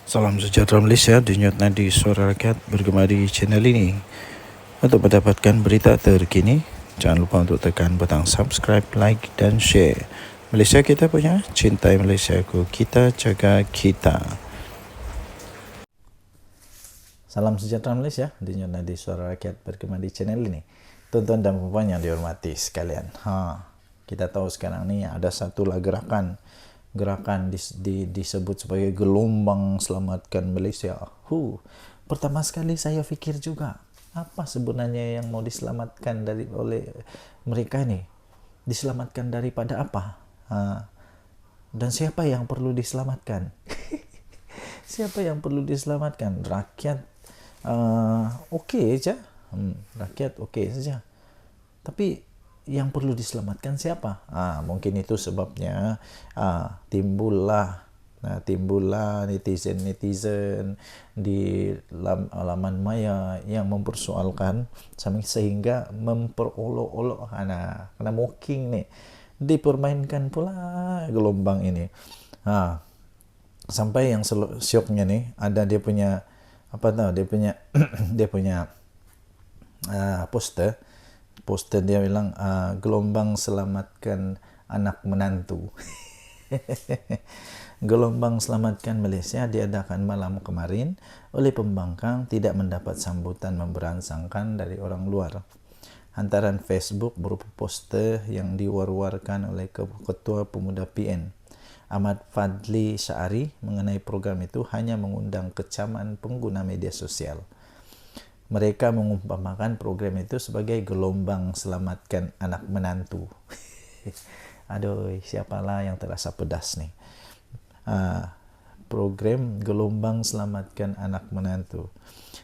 Salam sejahtera Malaysia, denyut nadi suara rakyat bergema di channel ini. Untuk mendapatkan berita terkini, jangan lupa untuk tekan butang subscribe, like dan share. Malaysia kita punya, cintai Malaysia ku, kita jaga kita. Salam sejahtera Malaysia, denyut nadi suara rakyat bergema di channel ini. Tuan-tuan dan puan yang dihormati sekalian, kita tahu sekarang ni ada satu gerakan disebut sebagai gelombang selamatkan Malaysia. Pertama sekali saya fikir juga, apa sebenarnya yang mau diselamatkan oleh mereka ni? Diselamatkan daripada apa? Dan siapa yang perlu diselamatkan? Siapa yang perlu diselamatkan? Rakyat okey saja. Rakyat okey saja. Tapi yang perlu diselamatkan siapa? Mungkin itu sebabnya timbullah netizen di laman maya yang mempersoalkan sehingga memperolok-olok kena mocking ni, dipermainkan pula gelombang ini. Sampai yang syoknya ni ada dia punya dia punya poster dia bilang gelombang selamatkan anak menantu. Gelombang selamatkan Malaysia diadakan malam kemarin oleh pembangkang tidak mendapat sambutan memberangsangkan dari orang luar. Hantaran Facebook berupa poster yang diwar-warkan oleh Ketua Pemuda PN Ahmad Fadli Syari mengenai program itu hanya mengundang kecaman pengguna media sosial. Mereka mengumpamakan program itu sebagai gelombang selamatkan anak menantu. Aduh, siapalah yang terasa pedas ni. Program gelombang selamatkan anak menantu.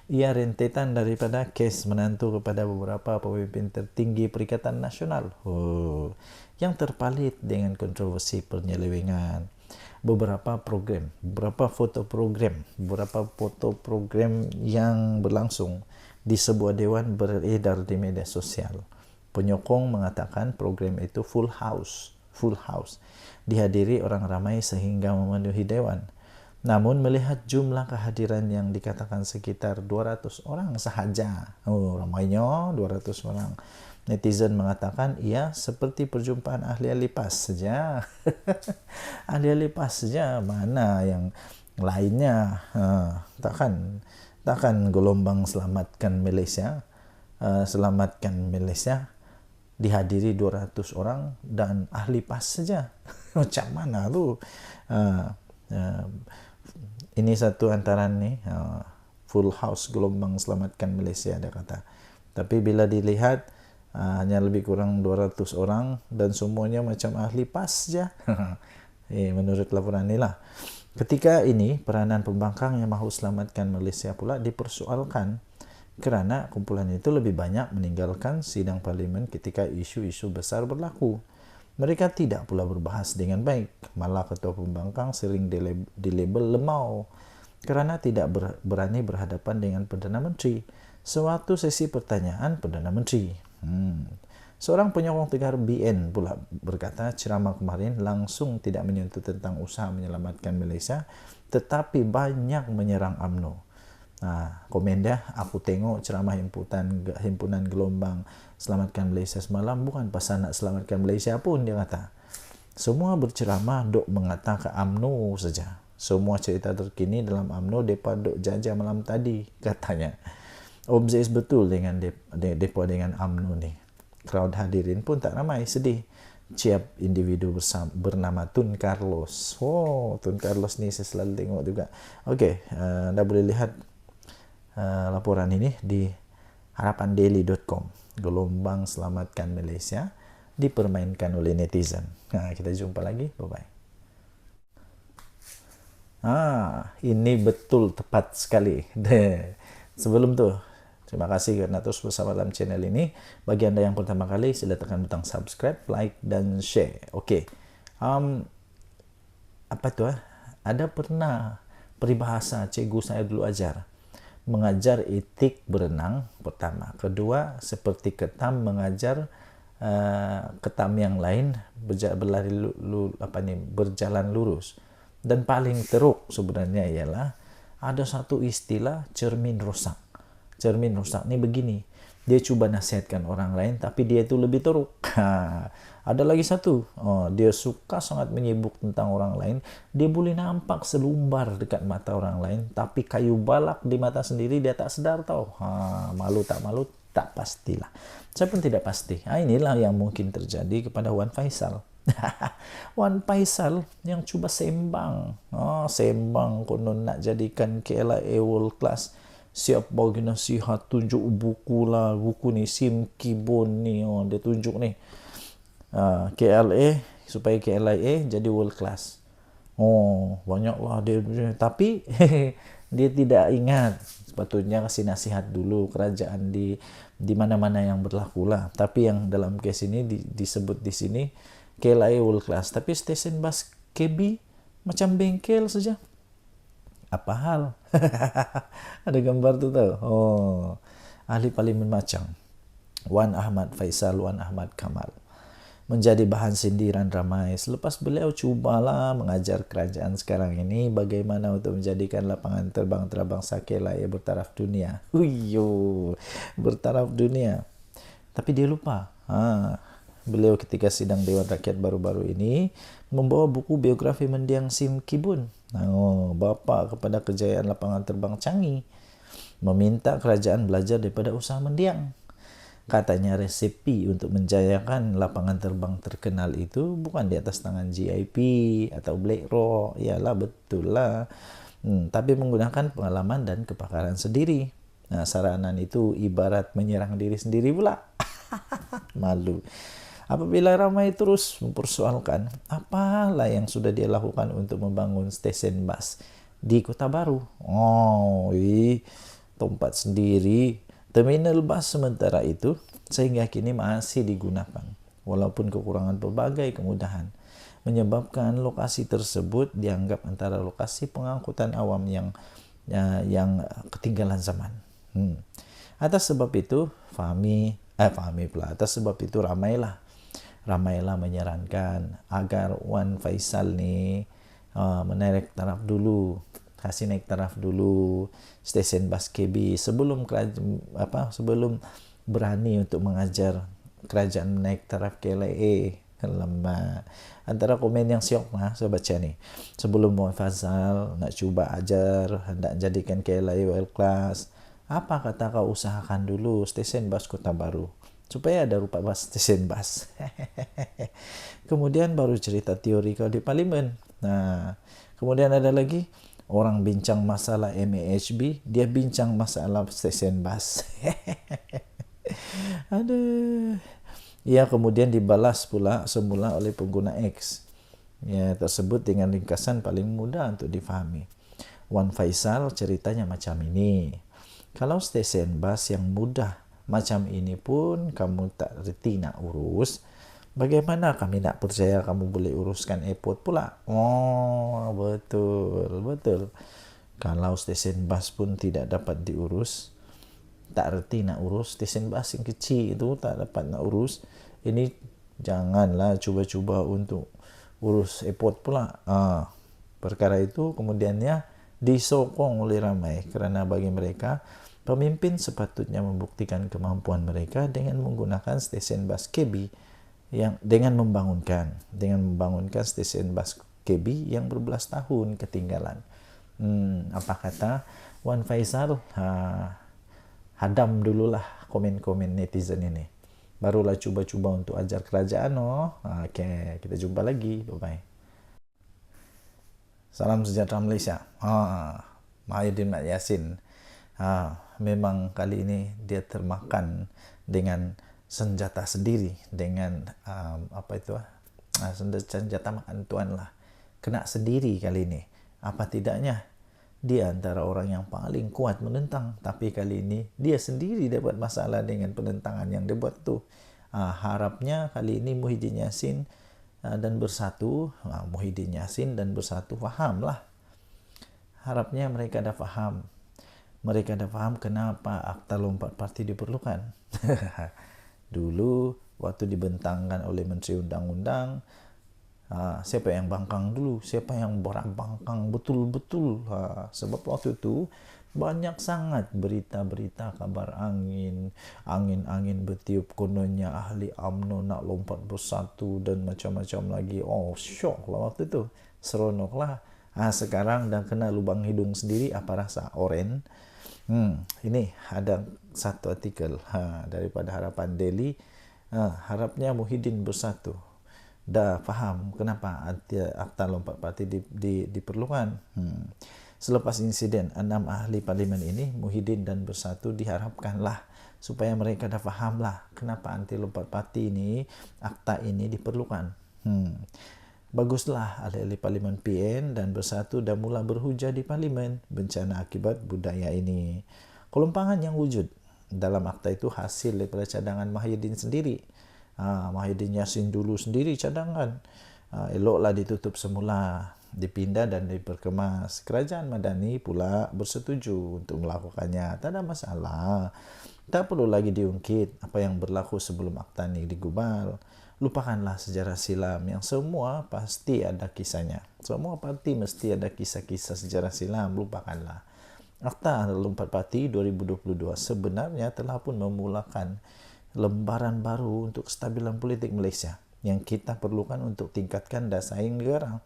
Ia rentetan daripada kes menantu kepada beberapa pemimpin tertinggi Perikatan Nasional yang terpalit dengan kontroversi penyelewengan. Beberapa foto program yang berlangsung di sebuah dewan beredar di media sosial. Penyokong mengatakan program itu full house, dihadiri orang ramai sehingga memenuhi dewan. Namun melihat jumlah kehadiran yang dikatakan sekitar 200 orang sahaja, ramainya 200 orang, netizen mengatakan ia seperti perjumpaan ahli-ahli PAS saja. Ahli-ahli PAS saja, mana yang lainnya? Takkan gelombang selamatkan Malaysia dihadiri 200 orang dan ahli PAS saja. Macam mana tu? Ini satu antaran ni, full house gelombang selamatkan Malaysia, dia kata. Tapi bila dilihat hanya lebih kurang 200 orang dan semuanya macam ahli PAS saja. Menurut laporan inilah. Ketika ini, peranan pembangkang yang mahu selamatkan Malaysia pula dipersoalkan kerana kumpulan itu lebih banyak meninggalkan sidang parlimen ketika isu-isu besar berlaku. Mereka tidak pula berbahas dengan baik. Malah ketua pembangkang sering dilabel lemau kerana tidak berani berhadapan dengan Perdana Menteri. Sewaktu sesi pertanyaan Perdana Menteri. Seorang penyokong tegar BN pula berkata ceramah kemarin langsung tidak menyentuh tentang usaha menyelamatkan Malaysia, tetapi banyak menyerang UMNO. Komen dia, aku tengok ceramah himpunan gelombang selamatkan Malaysia semalam bukan pasal nak selamatkan Malaysia pun, dia kata. Semua berceramah dok mengatakan UMNO saja. Semua cerita terkini dalam UMNO depa dok jajah malam tadi, katanya. Obses betul dengan depa dengan UMNO ni. Crowd hadirin pun tak ramai, sedih. Ciap individu bernama Tun Carlos. Tun Carlos ni saya selalu tengok juga. Okey, anda boleh lihat laporan ini di harapandaily.com. Gelombang selamatkan Malaysia dipermainkan oleh netizen. Kita jumpa lagi. Bye-bye. Ini betul tepat sekali. Sebelum tu, terima kasih kerana terus bersama dalam channel ini. Bagi anda yang pertama kali, sila tekan butang subscribe, like dan share. Okey. Ada pernah peribahasa cikgu saya dulu ajar. Mengajar etik berenang pertama. Kedua, seperti ketam mengajar ketam yang lain berjalan lurus. Dan paling teruk sebenarnya ialah ada satu istilah cermin rusak. Cermin rusak ini begini, dia coba nasihatkan orang lain tapi dia itu lebih teruk. Ada lagi satu, dia suka sangat menyibuk tentang orang lain, dia boleh nampak selumbar dekat mata orang lain tapi kayu balak di mata sendiri dia tak sedar tahu. Malu tak pastilah, saya pun tidak pasti. Inilah yang mungkin terjadi kepada Wan Faisal. Wan Faisal yang coba sembang konon nak jadikan KLIA world class. Siap bagi nasihat, tunjuk buku ni Sim Kibon ni, dia tunjuk ni KLA supaya KLIA jadi world class. Banyaklah dia, tapi dia tidak ingat sepatutnya kasih nasihat dulu kerajaan di mana-mana yang berlaku lah. Tapi yang dalam case ini disebut di sini KLIA world class, tapi stesen bas KB macam bengkel saja. Apa hal? Ada gambar tu tahu. Ahli parlimen macam Wan Ahmad Faisal, Wan Ahmad Kamal menjadi bahan sindiran ramai selepas beliau cubalah mengajar kerajaan sekarang ini bagaimana untuk menjadikan lapangan terbang antarabangsa KLIA bertaraf dunia. Bertaraf dunia. Tapi dia lupa. Beliau ketika sidang Dewan Rakyat baru-baru ini membawa buku biografi mendiang Sim Kibon, bapa kepada kejayaan lapangan terbang Changi, meminta kerajaan belajar daripada usaha mendiang. Katanya resepi untuk menjayakan lapangan terbang terkenal itu bukan di atas tangan GIP atau Black Rock, iyalah betul lah, tapi menggunakan pengalaman dan kepakaran sendiri. Saranan itu ibarat menyerang diri sendiri pula. Malu. Apabila ramai terus mempersoalkan apalah yang sudah dia lakukan untuk membangun stesen bas di Kota Baru. Tempat sendiri, terminal bas sementara itu sehingga kini masih digunakan walaupun kekurangan berbagai kemudahan menyebabkan lokasi tersebut dianggap antara lokasi pengangkutan awam yang ketinggalan zaman. Atas sebab itu atas sebab itu ramailah menyarankan agar Wan Faisal ni menaik taraf dulu, kasih naik taraf dulu stesen bas KB sebelum berani untuk mengajar kerajaan naik taraf KLIA. Lama antara komen yang siok saya baca ni, sebelum Wan Faisal nak cuba ajar hendak jadikan KLIA world class, apa kata kau usahakan dulu stesen bas Kota Baru supaya ada rupa bas stesen bas. Kemudian baru cerita teori kau di parlimen. Kemudian ada lagi orang bincang masalah MAHB, dia bincang masalah stesen bas. Aduh. Ya, kemudian dibalas pula semula oleh pengguna X. Ya, tersebut dengan ringkasan paling mudah untuk difahami. Wan Faisal ceritanya macam ini. Kalau stesen bas yang mudah macam ini pun kamu tak reti nak urus, bagaimana kami nak percaya kamu boleh uruskan airport pula? Betul. Kalau stesen bas pun tidak dapat diurus, tak reti nak urus stesen bas yang kecil itu, tak dapat nak urus, ini janganlah cuba-cuba untuk urus airport pula. Perkara itu kemudiannya disokong oleh ramai kerana bagi mereka pemimpin sepatutnya membuktikan kemampuan mereka dengan menggunakan stesen bas KB dengan membangunkan stesen bas KB yang berbelas tahun ketinggalan. Apa kata Wan Faisal? Hadam dululah komen-komen netizen ini, barulah cuba-cuba untuk ajar kerajaan. Okey, kita jumpa lagi, bye-bye. Salam sejahtera Malaysia. Mahyudin Mat Yassin. Memang kali ini dia termakan dengan senjata sendiri, dengan senjata makan tuan lah. Kena sendiri kali ini. Apa tidaknya dia antara orang yang paling kuat menentang, tapi kali ini dia sendiri dapat masalah dengan penentangan yang dia buat tu. Harapnya kali ini Muhyiddin Yassin dan Bersatu fahamlah. Harapnya mereka dah faham. Mereka dah faham kenapa Akta Lompat Parti diperlukan. Dulu waktu dibentangkan oleh Menteri Undang-Undang, Siapa yang bangkang dulu, siapa yang bangkang betul-betul. Sebab waktu itu banyak sangat berita-berita kabar angin bertiup, kononnya ahli UMNO nak lompat bersatu dan macam-macam lagi. Oh, syok lah waktu itu, seronok lah. Sekarang dah kena lubang hidung sendiri, apa rasa? Oren. Ini ada satu artikel daripada Harapan Daily. Harapnya Muhyiddin bersatu. Dah faham kenapa Akta Lompat Parti diperlukan. Selepas insiden 6 ahli parlimen ini, Muhyiddin dan Bersatu diharapkanlah supaya mereka dah fahamlah kenapa anti lompat parti ini, akta ini diperlukan. Baguslah ahli-ahli parlimen PN dan Bersatu dah mula berhujah di parlimen bencana akibat budaya ini. Kelompangan yang wujud dalam akta itu hasil daripada cadangan Muhyiddin sendiri. Muhyiddin Yassin dulu sendiri cadangan. Eloklah ditutup semula, dipindah dan diperkemas. Kerajaan Madani pula bersetuju untuk melakukannya. Tak ada masalah. Tak perlu lagi diungkit apa yang berlaku sebelum akta ini digubal. Lupakanlah sejarah silam yang semua pasti ada kisahnya. Semua parti mesti ada kisah-kisah sejarah silam. Lupakanlah. Akta Lompat Parti 2022 sebenarnya telah pun memulakan lembaran baru untuk kestabilan politik Malaysia yang kita perlukan untuk tingkatkan daya saing negara.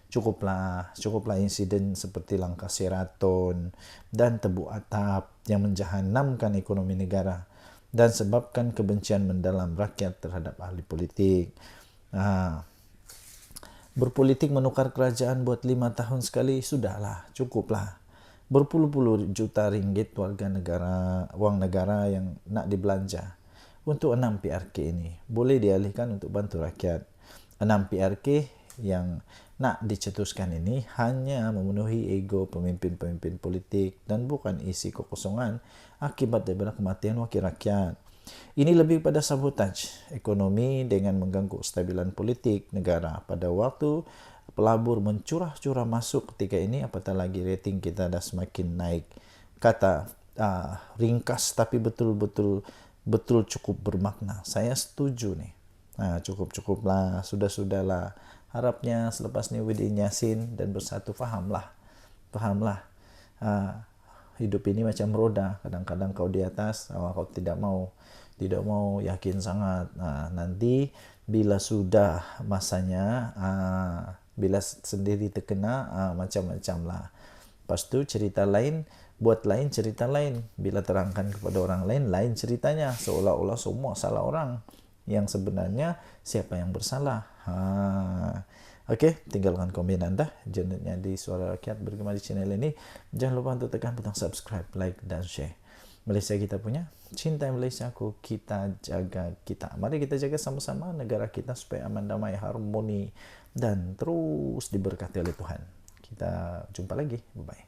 Cukuplah insiden seperti langkah Sheraton dan tebuk atap yang menjahanamkan ekonomi negara dan sebabkan kebencian mendalam rakyat terhadap ahli politik. Berpolitik menukar kerajaan buat 5 tahun sekali, sudahlah, cukuplah. Berpuluh-puluh juta ringgit wang negara yang nak dibelanja untuk 6 PRK ini boleh dialihkan untuk bantu rakyat. 6 PRK yang nak dicetuskan ini hanya memenuhi ego pemimpin-pemimpin politik dan bukan isi kekosongan akibat daripada kematian wakil rakyat. Ini lebih pada sabotaj ekonomi dengan mengganggu kestabilan politik negara pada waktu pelabur mencurah-curah masuk ketika ini, apatah lagi rating kita dah semakin naik. Kata ringkas tapi betul cukup bermakna. Saya setuju nih. Cukuplah, sudahlah. Harapnya selepas ni Muhyiddin Yassin dan Bersatu fahamlah. Hidup ini macam roda. Kadang-kadang kau di atas, kau tidak mau yakin sangat. Nanti bila sudah masanya, bila sendiri terkena, macam-macam lah. Lepas tu cerita lain, buat lain cerita lain. Bila terangkan kepada orang lain, lain ceritanya. Seolah-olah semua salah orang. Yang sebenarnya siapa yang bersalah. Okey, tinggalkan komen anda. Jenutnya di Suara Rakyat bergema di channel ini. Jangan lupa untuk tekan butang subscribe, like dan share. Malaysia kita punya, cintai Malaysiaku, kita jaga kita. Mari kita jaga sama-sama negara kita supaya aman, damai, harmoni dan terus diberkati oleh Tuhan. Kita jumpa lagi. Bye-bye.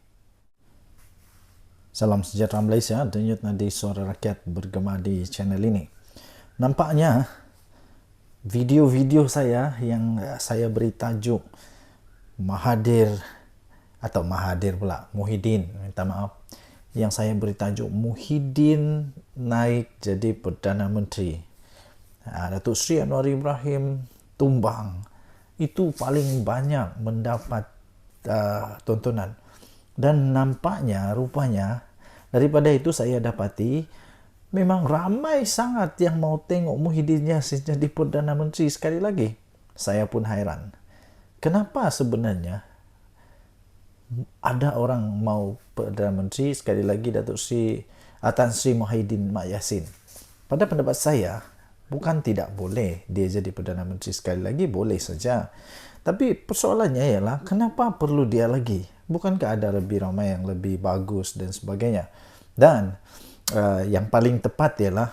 Salam sejahtera Malaysia, denyut nadi Suara Rakyat bergema di channel ini. Nampaknya video-video saya yang saya beri tajuk Muhyiddin, minta maaf, yang saya beri tajuk Muhyiddin naik jadi Perdana Menteri, Datuk Seri Anwar Ibrahim tumbang, itu paling banyak mendapat tontonan. Dan rupanya daripada itu saya dapati memang ramai sangat yang mau tengok Muhyiddin Yassin jadi Perdana Menteri sekali lagi. Saya pun hairan. Kenapa sebenarnya ada orang mau Perdana Menteri sekali lagi Datuk Seri Tan Sri Muhyiddin Yassin? Pada pendapat saya, bukan tidak boleh dia jadi Perdana Menteri sekali lagi, boleh saja. Tapi persoalannya ialah kenapa perlu dia lagi? Bukankah ada lebih ramai yang lebih bagus dan sebagainya? Dan yang paling tepat ialah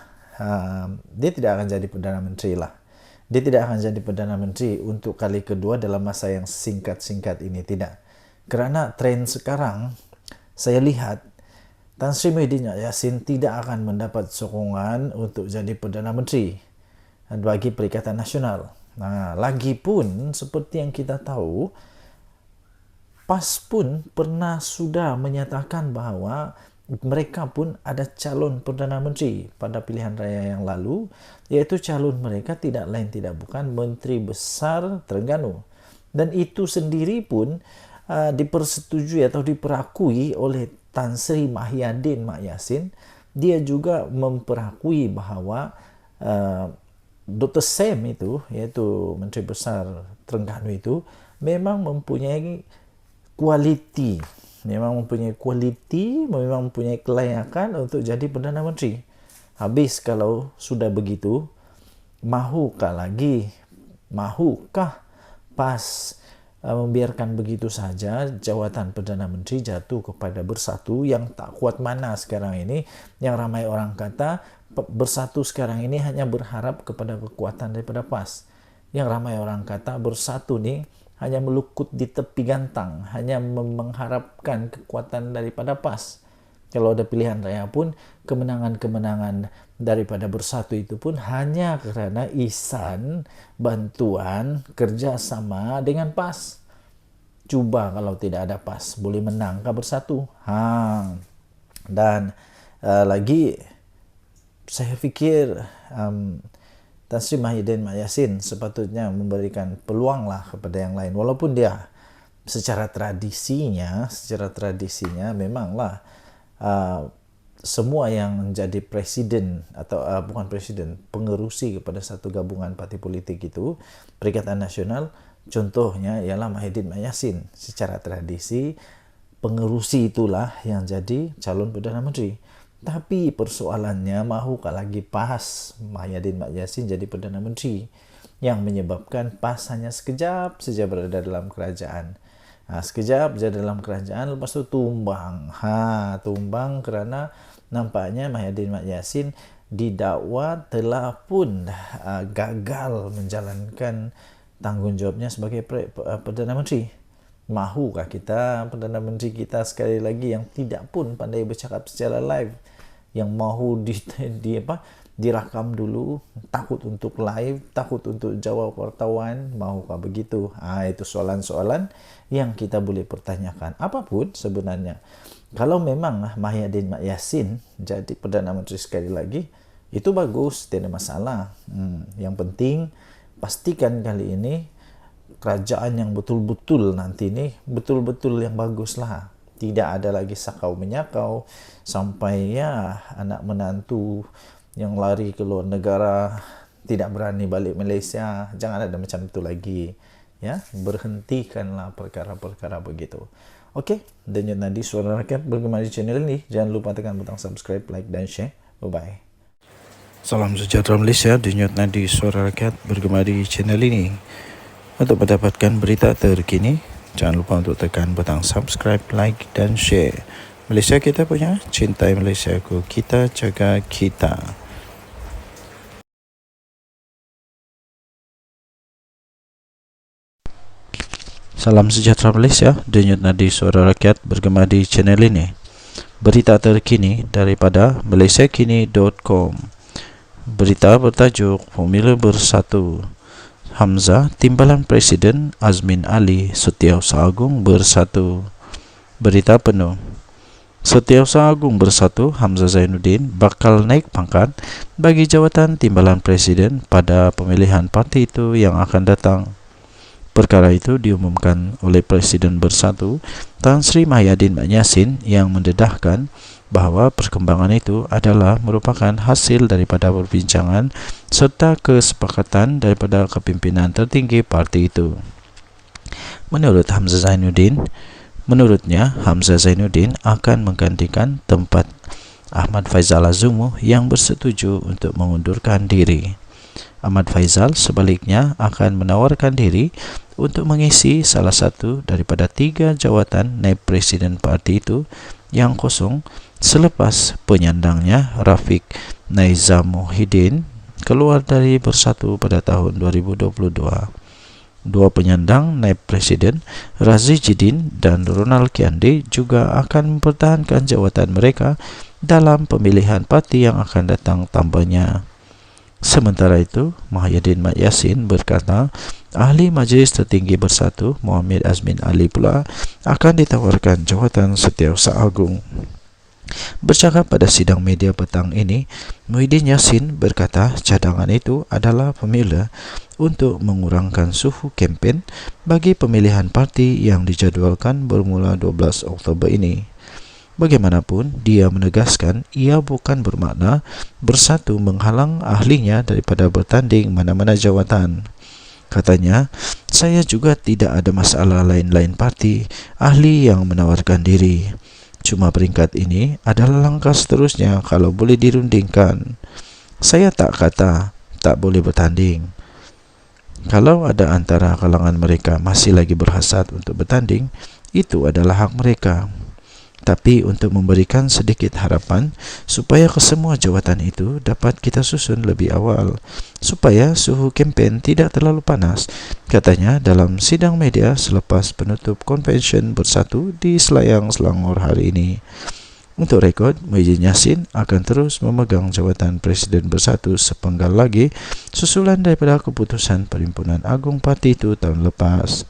dia tidak akan jadi Perdana Menteri lah. Dia tidak akan jadi Perdana Menteri untuk kali kedua dalam masa yang singkat-singkat ini, tidak. Kerana tren sekarang saya lihat Tan Sri Muhyiddin Yassin tidak akan mendapat sokongan untuk jadi Perdana Menteri bagi Perikatan Nasional. Lagipun seperti yang kita tahu, PAS pun pernah sudah menyatakan bahawa mereka pun ada calon Perdana Menteri pada pilihan raya yang lalu, iaitu calon mereka tidak lain tidak bukan Menteri Besar Terengganu. Dan itu sendiri pun dipersetujui atau diperakui oleh Tan Sri Mahyadin Mak Yassin. Dia juga memperakui bahawa Dr. Sam itu, iaitu Menteri Besar Terengganu itu, memang mempunyai kualiti, memang mempunyai kelayakan untuk jadi Perdana Menteri. Habis kalau sudah begitu, mahukah PAS membiarkan begitu saja jawatan Perdana Menteri jatuh kepada Bersatu yang tak kuat mana sekarang ini, yang ramai orang kata Bersatu sekarang ini hanya berharap kepada kekuatan daripada PAS. Yang ramai orang kata Bersatu ni hanya melukut di tepi gantang, hanya mengharapkan kekuatan daripada PAS. Kalau ada pilihan raya pun, kemenangan-kemenangan daripada Bersatu itu pun hanya kerana ihsan, bantuan, kerjasama dengan PAS. Cuba kalau tidak ada PAS, boleh menangkah Bersatu? Dan lagi, saya fikir Tan Sri Mahyadin Mak Yassin sepatutnya memberikan peluang lah kepada yang lain. Walaupun dia secara tradisinya memanglah semua yang menjadi presiden atau bukan presiden, pengerusi kepada satu gabungan parti politik itu, Perikatan Nasional, contohnya ialah Mahyadin Mak Yassin. Secara tradisi, pengerusi itulah yang jadi calon Perdana Menteri. Tapi persoalannya, mahukah lagi PAS Mahyadin Mak Yassin jadi Perdana Menteri, yang menyebabkan PAS hanya sekejap saja berada dalam kerajaan. Sekejap saja dalam kerajaan, lepas itu tumbang. Tumbang kerana nampaknya Mahyadin Mak Yassin didakwa telah pun gagal menjalankan tanggungjawabnya sebagai Perdana Menteri. Mahukah kita Perdana Menteri kita sekali lagi yang tidak pun pandai bercakap secara live, yang mahu dirakam dulu, takut untuk live, takut untuk jawab wartawan, mahukah begitu? Itu soalan-soalan yang kita boleh pertanyakan. Apapun sebenarnya, kalau memang Mahyadin Mak Yassin jadi Perdana Menteri sekali lagi, itu bagus, tidak ada masalah. Yang penting pastikan kali ini kerajaan yang betul-betul nanti ni betul-betul yang bagus lah. Tidak ada lagi sakau menyakau sampai anak menantu yang lari ke luar negara tidak berani balik Malaysia. Jangan ada macam itu lagi. Berhentikanlah perkara-perkara begitu. Okey, Denyut Nadi Suara Rakyat bergema di channel ini. Jangan lupa tekan butang subscribe, like dan share. Bye-bye. Salam sejahtera Malaysia. Denyut Nadi Suara Rakyat bergema di channel ini. Untuk mendapatkan berita terkini, jangan lupa untuk tekan butang subscribe, like dan share. Malaysia kita punya, cintai Malaysia ku, kita jaga kita. Salam sejahtera Malaysia, Denyut Nadi Suara Rakyat bergema di channel ini. Berita terkini daripada malaysiakini.com. Berita bertajuk Formula Bersatu. Hamzah, Timbalan Presiden Azmin Ali, Setiausaha Agung Bersatu. Berita penuh. Setiausaha Agung Bersatu Hamzah Zainuddin bakal naik pangkat bagi jawatan Timbalan Presiden pada pemilihan parti itu yang akan datang. Perkara itu diumumkan oleh Presiden Bersatu Tan Sri Mahyadin Mak Yassin yang mendedahkan bahawa perkembangan itu adalah merupakan hasil daripada perbincangan serta kesepakatan daripada kepimpinan tertinggi parti itu. Menurutnya Hamzah Zainuddin akan menggantikan tempat Ahmad Faizal Azumu yang bersetuju untuk mengundurkan diri. Ahmad Faizal sebaliknya akan menawarkan diri untuk mengisi salah satu daripada 3 jawatan naib presiden parti itu yang kosong selepas penyandangnya Rafiq Naizamuddin keluar dari Bersatu pada tahun 2022. Dua penyandang naib presiden, Razi Jidin dan Ronald Kiande, juga akan mempertahankan jawatan mereka dalam pemilihan parti yang akan datang tambahnya. Sementara itu, Mahyadin Mak Yassin berkata, Ahli Majlis Tertinggi Bersatu Muhammad Azmin Ali pula akan ditawarkan jawatan Setiausaha Agung. Bercakap pada sidang media petang ini, Muhyiddin Yassin berkata cadangan itu adalah formula untuk mengurangkan suhu kempen bagi pemilihan parti yang dijadualkan bermula 12 Oktober ini. Bagaimanapun, dia menegaskan ia bukan bermakna Bersatu menghalang ahlinya daripada bertanding mana-mana jawatan. Katanya, saya juga tidak ada masalah lain-lain parti ahli yang menawarkan diri. Cuma peringkat ini adalah langkah seterusnya kalau boleh dirundingkan. Saya tak kata tak boleh bertanding. Kalau ada antara kalangan mereka masih lagi berhasrat untuk bertanding, itu adalah hak mereka. Tapi untuk memberikan sedikit harapan supaya kesemua jawatan itu dapat kita susun lebih awal, supaya suhu kempen tidak terlalu panas, katanya dalam sidang media selepas penutup konvensyen Bersatu di Selayang Selangor hari ini. Untuk rekod, Muhyiddin Yassin akan terus memegang jawatan Presiden Bersatu sepenggal lagi susulan daripada keputusan Perhimpunan Agung Parti itu tahun lepas.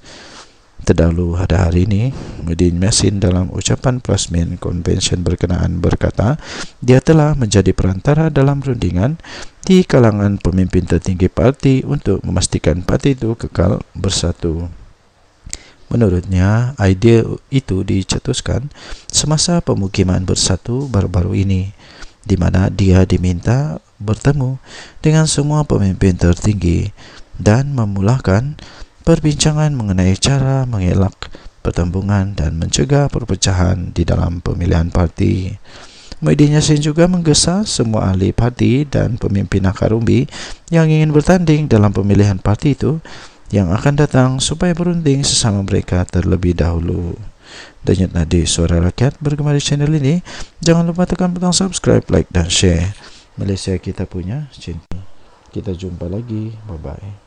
Terdahulu pada hari ini, Muhyiddin Yassin dalam ucapan plasmin konvensyen berkenaan berkata, dia telah menjadi perantara dalam rundingan di kalangan pemimpin tertinggi parti untuk memastikan parti itu kekal bersatu. Menurutnya, idea itu dicetuskan semasa pemukiman Bersatu baru-baru ini, di mana dia diminta bertemu dengan semua pemimpin tertinggi dan memulakan perbincangan mengenai cara mengelak pertembungan dan mencegah perpecahan di dalam pemilihan parti. Muhyiddin Yassin juga menggesa semua ahli parti dan pemimpin akar umbi yang ingin bertanding dalam pemilihan parti itu yang akan datang supaya berunding sesama mereka terlebih dahulu. Denyut nadi Suara Rakyat bergema di channel ini. Jangan lupa tekan butang subscribe, like dan share. Malaysia kita punya, cinta. Kita jumpa lagi. Bye-bye.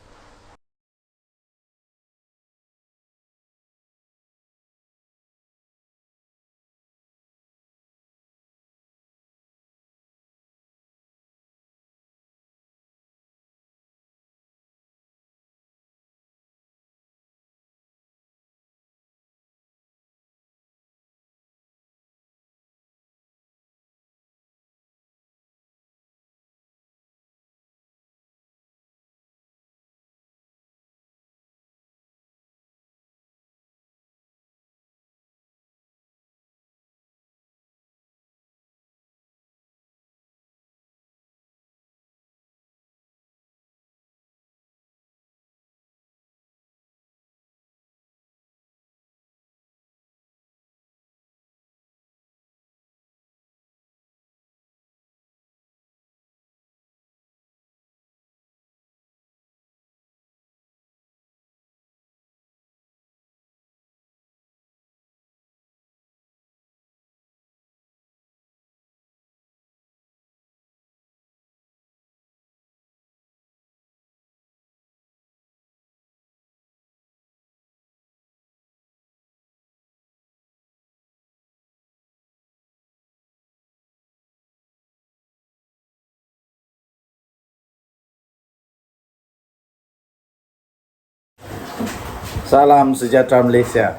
Salam sejahtera Malaysia.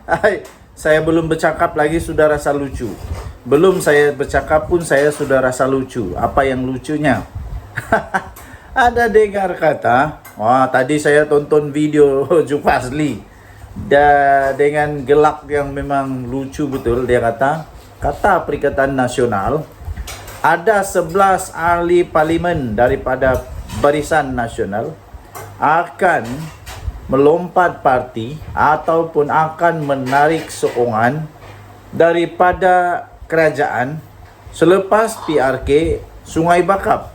Hai, saya belum bercakap lagi sudah rasa lucu. Belum saya bercakap pun saya sudah rasa lucu. Apa yang lucunya? Ada dengar kata, wah tadi saya tonton video Jufazli dengan gelak yang memang lucu betul. Dia kata Perikatan Nasional ada 11 ahli parlimen daripada Barisan Nasional akan melompat parti ataupun akan menarik sokongan daripada kerajaan selepas PRK Sungai Bakap.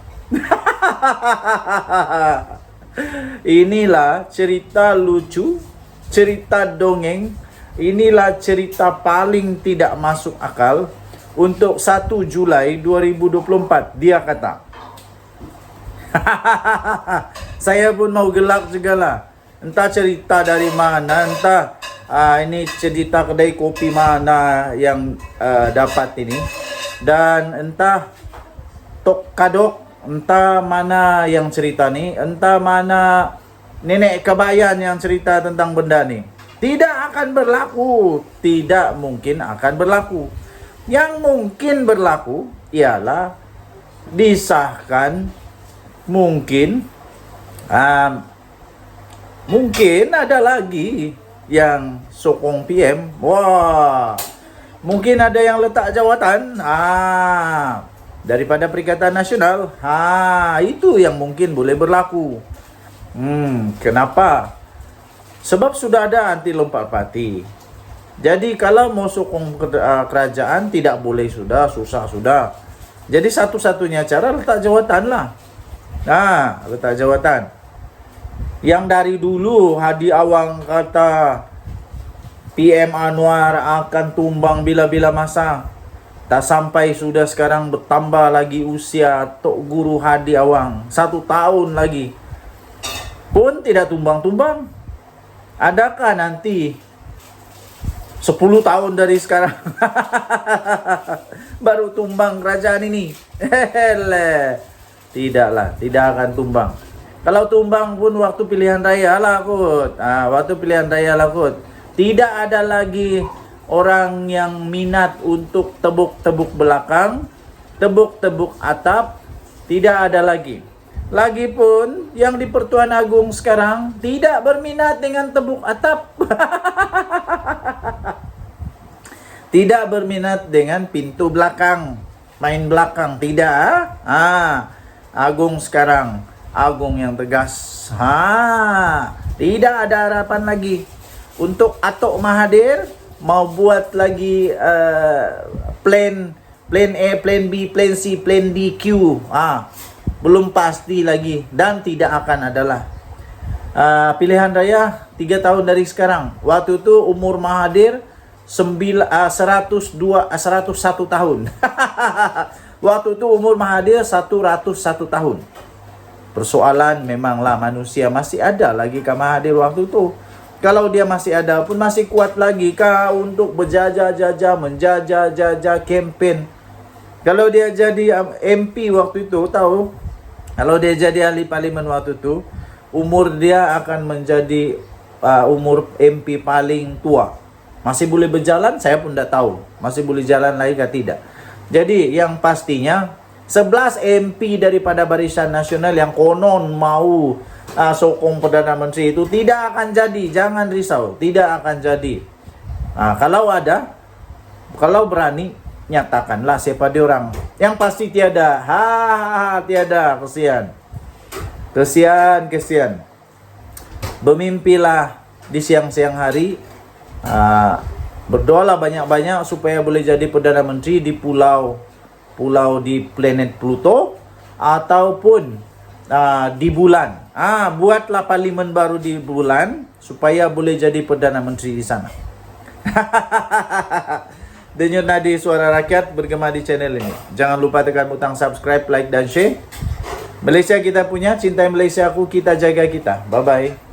Inilah cerita lucu, cerita dongeng, inilah cerita paling tidak masuk akal untuk 1 Julai 2024, dia kata. Saya pun mau gelak juga lah. Entah cerita dari mana, entah ini cerita kedai kopi mana yang dapat ini. Dan entah Tok Kadok, entah mana yang cerita ni, entah mana nenek kebayan yang cerita tentang benda ni. Tidak akan berlaku. Tidak mungkin akan berlaku. Yang mungkin berlaku ialah disahkan mungkin mungkin ada lagi yang sokong PM. Wah, mungkin ada yang letak jawatan daripada Perikatan Nasional. Itu yang mungkin boleh berlaku. Kenapa? Sebab sudah ada anti lompat parti. Jadi kalau mau sokong kerajaan tidak boleh, sudah susah sudah. Jadi satu-satunya cara letak jawatan lah. Letak jawatan. Yang dari dulu Hadi Awang kata PM Anwar akan tumbang bila-bila masa. Tak sampai sudah sekarang bertambah lagi usia Tok Guru Hadi Awang. 1 tahun lagi. Pun tidak tumbang-tumbang. Adakah nanti 10 tahun dari sekarang baru tumbang kerajaan ini? Tidaklah, tidak akan tumbang. Kalau tumbang pun waktu pilihan raya lah kot. Waktu pilihan raya lah kot. Tidak ada lagi orang yang minat untuk tebuk-tebuk belakang, tebuk-tebuk atap. Tidak ada lagi. Lagipun yang di Pertuan Agong sekarang tidak berminat dengan tebuk atap. Tidak berminat dengan pintu belakang, main belakang, tidak. Agung sekarang, Agung yang tegas. Tidak ada harapan lagi. Untuk Atok Mahathir mau buat lagi plan A, plan B, plan C, plan D, Q. Belum pasti lagi dan tidak akan adalah. Pilihan raya 3 tahun dari sekarang. Waktu itu umur Mahathir 101 tahun. Waktu itu umur Mahathir 101 tahun. Persoalan memanglah manusia masih ada lagi ke Mahathir waktu itu. Kalau dia masih ada pun masih kuat lagi kah untuk berjajah-jajah, menjajah-jajah campaign. Kalau dia jadi MP waktu itu, tahu? Kalau dia jadi ahli parlimen waktu itu, umur dia akan menjadi umur MP paling tua. Masih boleh berjalan? Saya pun tidak tahu. Masih boleh jalan lagi atau tidak. Jadi yang pastinya 11 MP daripada Barisan Nasional yang konon mau sokong Perdana Menteri itu tidak akan jadi. Jangan risau, tidak akan jadi. Kalau ada, kalau berani, nyatakanlah siapa dia orang. Yang pasti tiada. Tiada. Kesian. Bermimpilah di siang-siang hari. Berdoalah banyak-banyak supaya boleh jadi Perdana Menteri di pulau di planet Pluto ataupun di bulan. Buatlah parlimen baru di bulan supaya boleh jadi Perdana Menteri di sana. Denyut Nadi Suara Rakyat bergema di channel ini. Jangan lupa tekan butang subscribe, like dan share. Malaysia kita punya, cintai Malaysia aku, kita jaga kita. Bye bye.